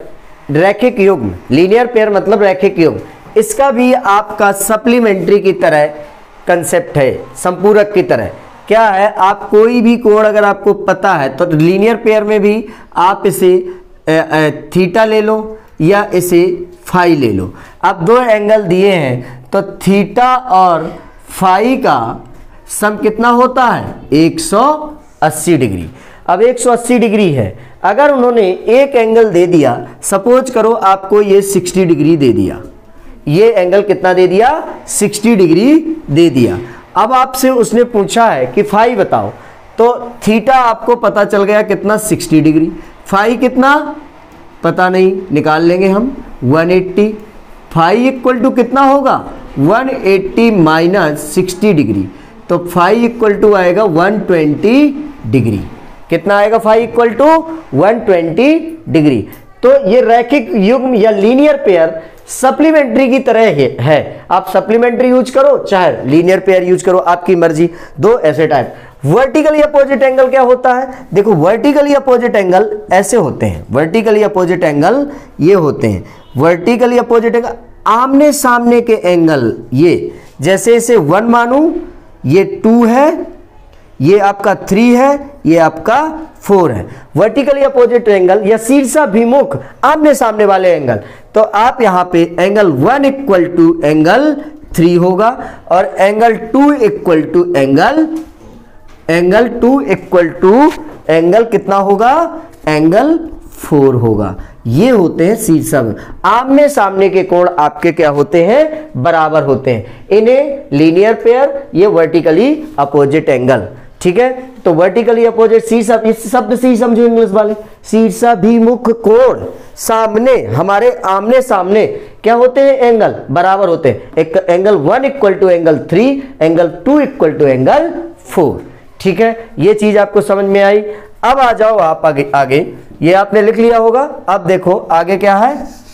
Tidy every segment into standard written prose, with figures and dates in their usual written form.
रैखिक युग्म, linear pair मतलब रैखिक युग्म, इसका भी आपका सप्लीमेंट्री की तरह कंसेप्ट है, संपूरक की तरह। क्या है, आप कोई भी कोण अगर आपको पता है तो लीनियर पेयर में भी आप इसे थीटा ले लो या इसे फाई ले लो। अब दो एंगल दिए हैं तो थीटा और फाई का सम कितना होता है, 180 डिग्री। अब 180 डिग्री है, अगर उन्होंने एक एंगल दे दिया, सपोज करो आपको ये 60 डिग्री दे दिया, ये एंगल कितना दे दिया, 60 डिग्री दे दिया। अब आपसे उसने पूछा है कि फाई बताओ, तो थीटा आपको पता चल गया कितना, 60 डिग्री। फाई कितना पता नहीं, निकाल लेंगे हम 180। फाई इक्वल टू कितना होगा, 180 माइनस 60 डिग्री, तो फाई इक्वल टू आएगा 120 डिग्री। कितना आएगा, फाई इक्वल टू 120 डिग्री। तो ये रैखिक युग्म या लीनियर पेयर सप्लीमेंट्री की तरह है। आप सप्लीमेंट्री यूज करो चाहे लीनियर पेयर यूज करो, आपकी मर्जी। दो ऐसे टाइप। वर्टिकली अपोजिट एंगल क्या होता है, देखो वर्टिकली अपोजिट एंगल ऐसे होते हैं, वर्टिकली अपोजिट एंगल ये होते हैं। वर्टिकली अपोजिट एंगल आमने सामने के एंगल, ये जैसे इसे 1 मानूं, ये 2 है, ये आपका 3 है, ये आपका 4 है। वर्टिकली अपोजिट एंगल या शीर्षाभिमुख आमने सामने वाले एंगल, तो आप यहां पे एंगल 1 इक्वल टू एंगल 3 होगा और angle 2 equal to angle 2 equal to angle कितना होगा, एंगल 4 होगा। ये होते हैं शीर्षाभिमुख, आमने सामने के कोण आपके क्या होते हैं, बराबर होते हैं। इन्हें लीनियर पेयर, ये वर्टिकली अपोजिट एंगल। ठीक है, तो वर्टिकली अपोजिट इस शब्द से ही समझो इंग्लिश वाले, शीर्षाभिमुख कोण सामने, हमारे आमने सामने क्या होते हैं, एंगल बराबर होते हैं। एक angle 1 equal to angle 3, angle 2 equal to angle 4। ठीक है, ये चीज आपको समझ में आई। अब आ जाओ आप आगे, ये आपने लिख लिया होगा। अब देखो आगे क्या है,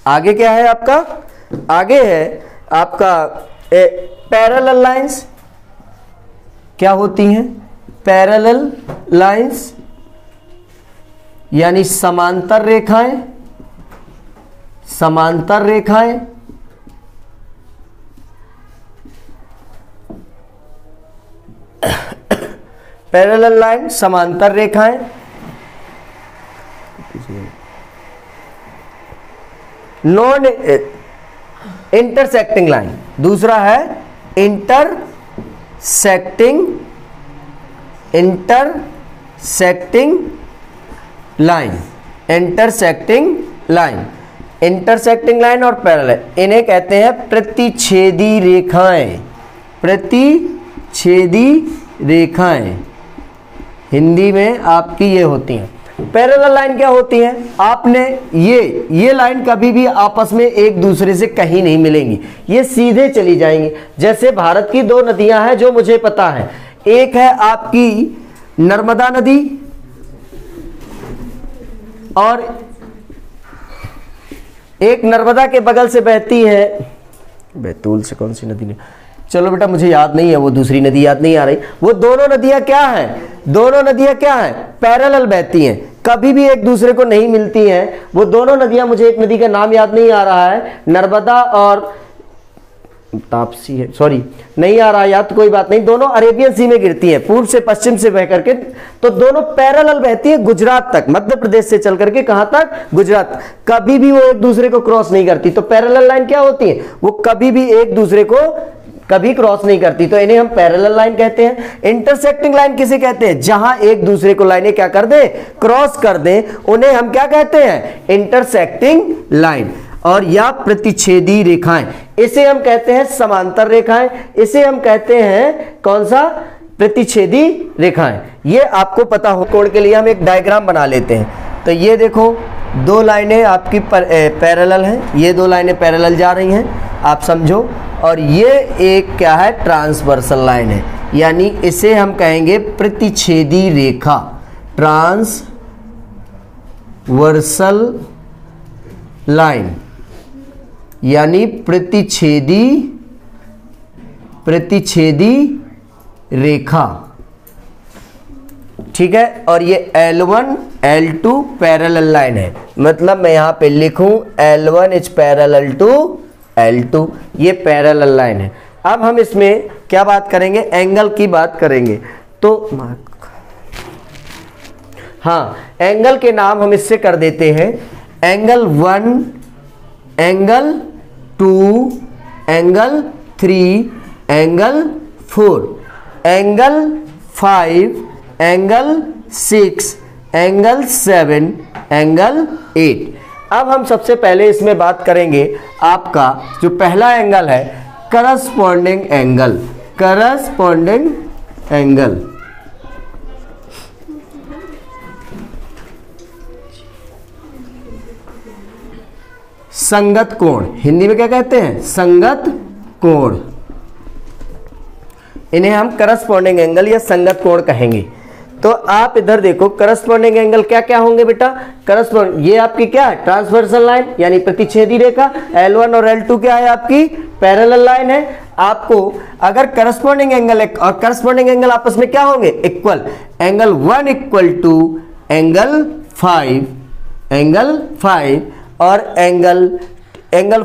आगे क्या है आपका, आगे है आपका पैरेलल लाइंस। क्या होती हैं, पैरेलल लाइंस यानी समांतर रेखाएं, समांतर रेखाएं। पैरेलल लाइन समांतर रेखाएं, नॉन इंटरसेक्टिंग लाइन, दूसरा है intersecting line, intersecting line, intersecting line और पैरेलल, इन्हें कहते हैं प्रतिच्छेदी रेखाएं, प्रतिच्छेदी रेखाएं हिंदी में आपकी ये होती हैं। पैरेलल लाइन क्या होती है, आपने ये लाइन कभी भी आपस में एक दूसरे से कहीं नहीं मिलेंगी, ये सीधे चली जाएंगी। जैसे भारत की दो नदियां हैं जो मुझे पता है, एक है आपकी नर्मदा नदी और एक नर्मदा के बगल से बहती है, बैतूल से कौन सी नदी ने, चलो बेटा मुझे याद नहीं है, वो दूसरी नदी याद नहीं आ रही। वो दोनों नदियां क्या हैं, दोनों नदियां क्या हैं, पैरेलल बहती हैं, कभी भी एक दूसरे को नहीं मिलती हैं। वो दोनों नदियां, मुझे एक नदी का नाम याद नहीं आ रहा है, नर्मदा और तापसी है, सॉरी नहीं आ रहा याद, कोई बात नहीं। दोनों अरेबियन सी में गिरती हैं, पूर्व से पश्चिम से बह करके, तो दोनों पैरेलल बहती है गुजरात तक, मध्य प्रदेश से चल करके कहां तक, गुजरात। कभी भी वो एक दूसरे को क्रॉस नहीं करती। तो पैरेलल लाइन क्या होती है, वो कभी भी एक दूसरे को कभी क्रॉस नहीं करती, तो इन्हें हम पैरेलल लाइन कहते हैं। इंटरसेक्टिंग लाइन किसे कहते हैं, जहां एक दूसरे को लाइनें क्या कर दे, क्रॉस कर दे, उन्हें हम क्या कहते हैं, इंटरसेक्टिंग लाइन। और या प्रतिच्छेदी रेखाएं, इसे हम कहते हैं समांतर रेखाएं, इसे हम कहते हैं कौन सा, प्रतिच्छेदी रेखाएं। ये आपको पता हो। कोण के लिए हम एक डायग्राम बना लेते हैं। तो ये देखो दो लाइनें आपकी पैरेलल हैं, ये दो लाइनें पैरेलल जा रही हैं, आप समझो। और ये एक क्या है, ट्रांसवर्सल लाइन है, यानी इसे हम कहेंगे प्रतिच्छेदी रेखा, ट्रांसवर्सल लाइन, यानी प्रतिच्छेदी रेखा, ठीक है। और ये L1 L2 पैरेलल लाइन है, मतलब मैं यहां पे लिखूं L1 is parallel to L2, ये पैरेलल लाइन है। अब हम इसमें क्या बात करेंगे, एंगल की बात करेंगे। तो हाँ, एंगल के नाम हम इससे कर देते हैं angle 1, angle 2, angle 3, angle 4, angle 5, angle 6, angle 7, angle 8। अब हम सबसे पहले इसमें बात करेंगे आपका जो पहला एंगल है करस्पॉन्डिंग एंगल, करस्पॉन्डिंग एंगल। संगत कोण, हिंदी में क्या कहते हैं, संगत कोण। इन्हें हम करस्पॉन्डिंग एंगल या संगत कोण कहेंगे। तो आप इधर देखो करस्पॉन्डिंग एंगल क्या क्या होंगे बेटा, करस्पॉन्ड ये आपकी क्या है, ट्रांसवर्सल लाइन यानी प्रतिच्छेदी रेखा। L1 और L2 क्या है, आपकी पैरेलल लाइन है। आपको अगर करस्पॉन्डिंग एंगल और करस्पॉन्डिंग एंगल आपस में क्या होंगे, equal. Angle 1 equal to angle 5, angle 5, और angle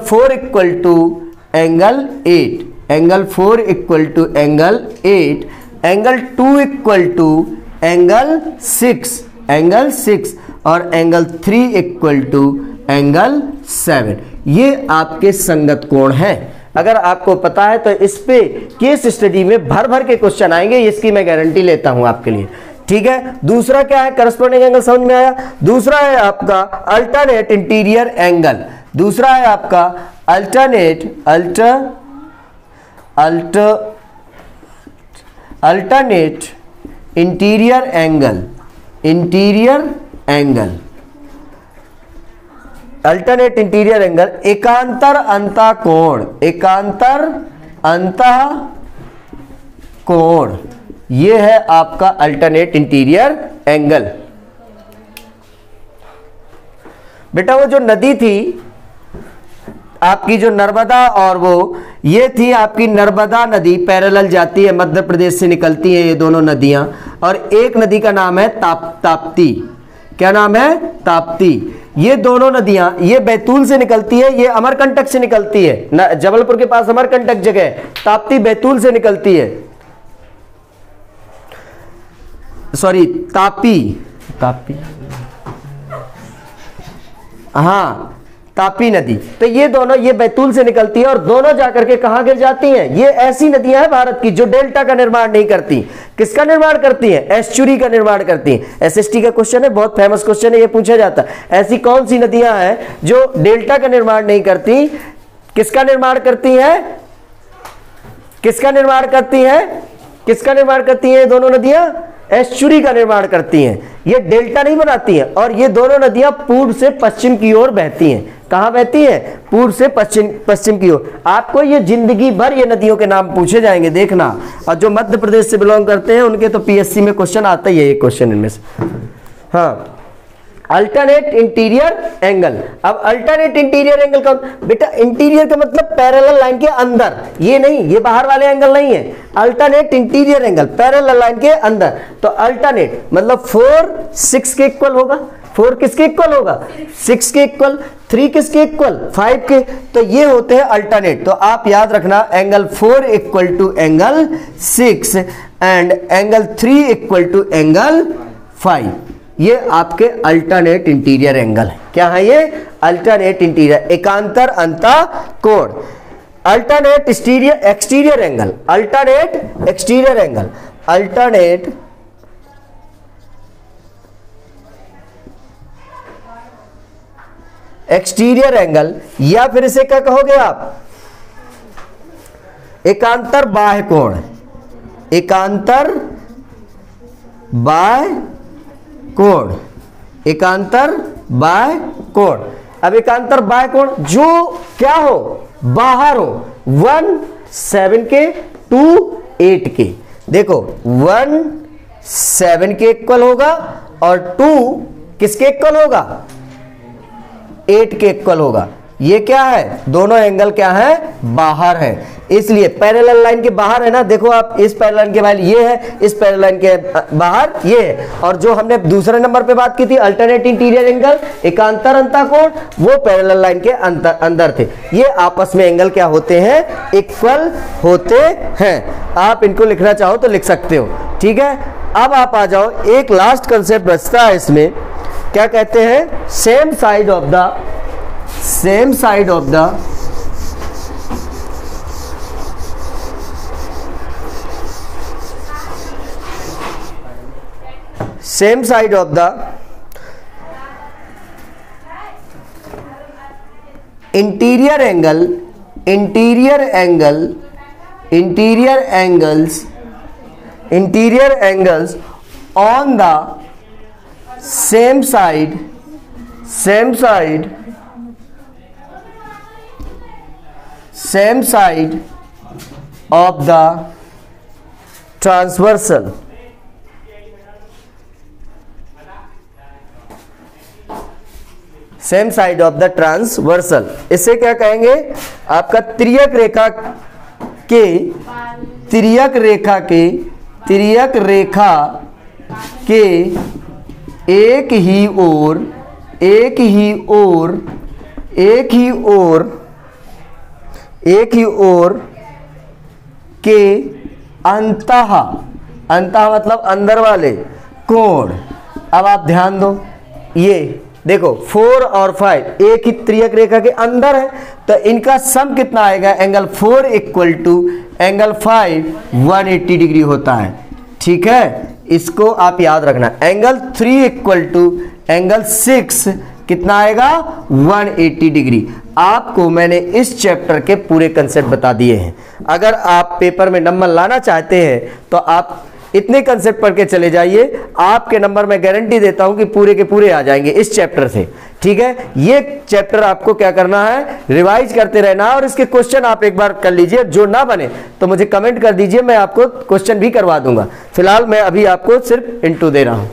4 equal to angle 8, angle 4 equal to angle 8, angle 2 equal to angle 6, angle 6, और एंगल 3 इक्वल टू एंगल 7। ये आपके संगत कोण हैं। अगर आपको पता है तो इस पे केस स्टडी में भर भर के क्वेश्चन आएंगे, इसकी मैं गारंटी लेता हूं आपके लिए, ठीक है। दूसरा क्या है, करस्पॉन्डिंग एंगल समझ में आया। दूसरा है आपका अल्टरनेट इंटीरियर एंगल, दूसरा है आपका alternate interior angle, interior angle, alternate interior angle, एकांतर अंतः कोण, एकांतर अंतः कोण, ये है आपका अल्टरनेट इंटीरियर एंगल। बेटा वो जो नदी थी आपकी, जो नर्मदा, और वो ये थी आपकी नर्मदा नदी, पैरेलल जाती है, मध्य प्रदेश से निकलती है ये दोनों नदियां। और एक नदी का नाम है ताप्ती, क्या नाम है, ताप्ती। ये दोनों नदियां, ये बैतूल से निकलती है, ये अमरकंटक से निकलती है, जबलपुर के पास अमरकंटक जगह है, ताप्ती बैतूल से निकलती है, सॉरी तापी, हाँ तापी नदी। तो ये दोनों, ये बैतूल से निकलती है और दोनों जाकर के कहां गिर जाती हैं। ये ऐसी नदियां हैं भारत की जो डेल्टा का निर्माण नहीं करती। किसका निर्माण करती हैं, एस्चुरी का निर्माण करती हैं। एसएसटी का क्वेश्चन है, बहुत फेमस क्वेश्चन है, ये पूछा जाता है। ऐसी कौन सी नदियां हैं जो डेल्टा का निर्माण नहीं करती, किसका निर्माण करती हैं, किसका निर्माण करती हैं, किसका निर्माण करती हैं, दोनों नदियां एस्चुरी का निर्माण करती हैं। ये डेल्टा नहीं बनाती हैं। और ये दोनों नदियां पूर्व से पश्चिम की ओर बहती हैं। कहां बहती है, पूर्व से पश्चिम की ओर। आपको ये जिंदगी भर ये नदियों के नाम पूछे जाएंगे, देखना। और जो मध्य प्रदेश से बिलोंग करते हैं उनके तो पीएससी में क्वेश्चन आता ही है, ये क्वेश्चन इनमें से। हाँ, अल्टरनेट इंटीरियर एंगल। अब अल्टरनेट इंटीरियर एंगल का बेटा, इंटीरियर का मतलब पैरेलल लाइन के अंदर, ये नहीं, ये बाहर वाले एंगल नहीं है। Alternate interior angle parallel line के अंदर। तो अल्टरनेट मतलब 4 6 के इक्वल होगा। 4 किसके इक्वल होगा, 6 के इक्वल। 3 किसके इक्वल, 5 के। तो ये होते हैं अल्टरनेट। तो आप याद रखना, angle 4 equal to angle 6 and angle 3 equal to angle 5। ये आपके अल्टरनेट इंटीरियर एंगल है। क्या है ये, अल्टरनेट इंटीरियर, एकांतर अंतः कोण। Alternate exterior angle, alternate exterior angle, alternate exterior angle, या फिर इसे क्या कहोगे आप, एकांतर बाह्य कोण, एकांतर बाह्य कोण, एकांतर बाह्य कोण। अब एकांतर बाह्य कोण जो क्या हो, बाहर हो। 1 7 के, 2 8 के। देखो 1 7 के इक्वल होगा और 2 किसके इक्वल होगा, 8 के इक्वल होगा। ये क्या है, दोनों एंगल क्या है, बाहर है, इसलिए पैरेलल लाइन के बाहर है ना, देखो आप इस पैरेलल लाइन के बाहर ये है, इस पैरेलल लाइन के बाहर ये है, और जो हमने दूसरे नंबर पे बात की थी अल्टरनेट इंटीरियर एंगल, एकांतर अंतःकोण, वो पैरेलल लाइन के अंदर थे। ये आपस में एंगल क्या होते हैं, इक्वल होते हैं। आप इनको लिखना चाहो तो लिख सकते हो, ठीक है। अब आप आ जाओ, एक लास्ट कंसेप्ट बचता है इसमें, क्या कहते हैं, same side of the same side of the interior angles on the same side of the transversal, same side of the transversal. इसे क्या कहेंगे, आपका तिर्यक रेखा के एक ही ओर के अंतः मतलब अंदर वाले कोण। अब आप ध्यान दो, ये देखो 4 और 5 एक ही तिर्यक रेखा के अंदर है, तो इनका सम कितना आएगा, angle 4 equal to angle 5 180 degree होता है, ठीक है। इसको आप याद रखना। एंगल 3 इक्वल टू एंगल 6 कितना आएगा, 180 डिग्री। आपको मैंने इस चैप्टर के पूरे कंसेप्ट बता दिए हैं। अगर आप पेपर में नंबर लाना चाहते हैं तो आप इतने कंसेप्ट पढ़ के चले जाइए, आपके नंबर मैं गारंटी देता हूं कि पूरे के पूरे आ जाएंगे इस चैप्टर से, ठीक है। ये चैप्टर आपको क्या करना है, रिवाइज करते रहना, और इसके क्वेश्चन आप एक बार कर लीजिए। जो ना बने तो मुझे कमेंट कर दीजिए, मैं आपको क्वेश्चन भी करवा दूंगा। फिलहाल मैं अभी आपको सिर्फ इंट्रो दे रहा हूं।